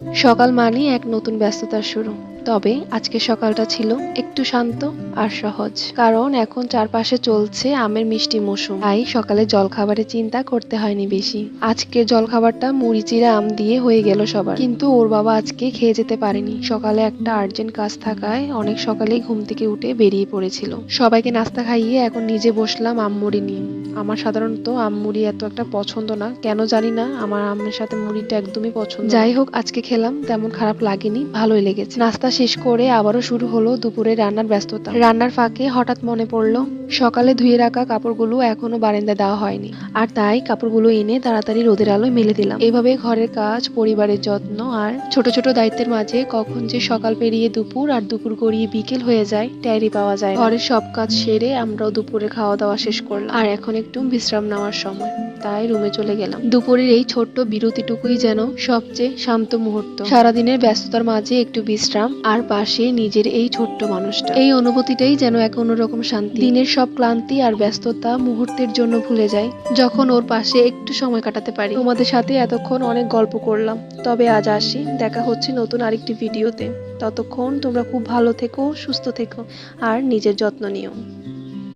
সকাল মানেই এক নতুন ব্যস্ততার শুরু। তবে আজকের সকালটা ছিল একটু শান্ত আর সহজ, কারণ এখন চারপাশে চলছে আমের মিষ্টি মৌসুম। তাই সকালে জলখাবারের চিন্তা করতে হয়নি বেশি। আজকের জলখাবারটা মুড়ি চিড়া আম দিয়ে হয়ে গেল সবার, কিন্তু ওর বাবা আজকে খেয়ে যেতে পারেনি। সকালে একটা আর্জেন্ট কাজ থাকায় অনেক সকালেই ঘুম থেকে উঠে বেরিয়ে পড়েছিল। সবাইকে নাস্তা খাইয়ে এখন নিজে বসলাম আম মুড়ি নিয়ে। আমার সাধারণত আম মুড়ি এত একটা পছন্দ না, কেন জানি না, আমার আমের সাথে মুড়িটা একদমই পছন্দ না। যাই হোক, আজকে খেলাম, তেমন খারাপ লাগেনি, ভালোই লেগেছে। নাস্তা শেষ করে আবারও শুরু হলো দুপুরে রান্নার ব্যস্ততা। রান্নার ফাঁকে হঠাৎ মনে পড়লো সকালে ধুয়ে রাখা কাপড়গুলো এখনো বারান্দায় দেওয়া হয়নি, আর তাই কাপড়গুলো এনে তাড়াতাড়ি রোদের আলোয় মেলে দিলাম। এভাবে ঘরের কাজ, পরিবারের যত্ন আর ছোট ছোট দায়িত্বের মাঝে কখন যে সকাল পেরিয়ে দুপুর আর দুপুর গড়িয়ে বিকেল হয়ে যায় টেরই পাওয়া যায় না। ঘরের সব কাজ সেরে আমরাও দুপুরে খাওয়া দাওয়া শেষ করলাম, আর এখন একটু বিশ্রাম নেওয়ার সময়, তাই রুমে চলে গেলাম। দুপুরের এই ছোট্ট বিরতিটুকুই যেন সবচেয়ে শান্ত মুহূর্ত। সারাদিনের ব্যস্ততার মাঝে একটু বিশ্রাম, আর পাশে নিজের এই ছোট্ট মানুষটা, এই অনুভূতিটাই যেন এক অন্যরকম শান্তি। দিনের সব ক্লান্তি আর ব্যস্ততা মুহূর্তের জন্য ভুলে যায় যখন ওর পাশে একটু সময় কাটাতে পারি। তোমাদের সাথে এতক্ষণ অনেক গল্প করলাম, তবে আজ আসি। দেখা হচ্ছে নতুন আরেকটি ভিডিওতে। ততক্ষণ তোমরা খুব ভালো থেকো, সুস্থ থেকো, আর নিজের যত্ন নিও।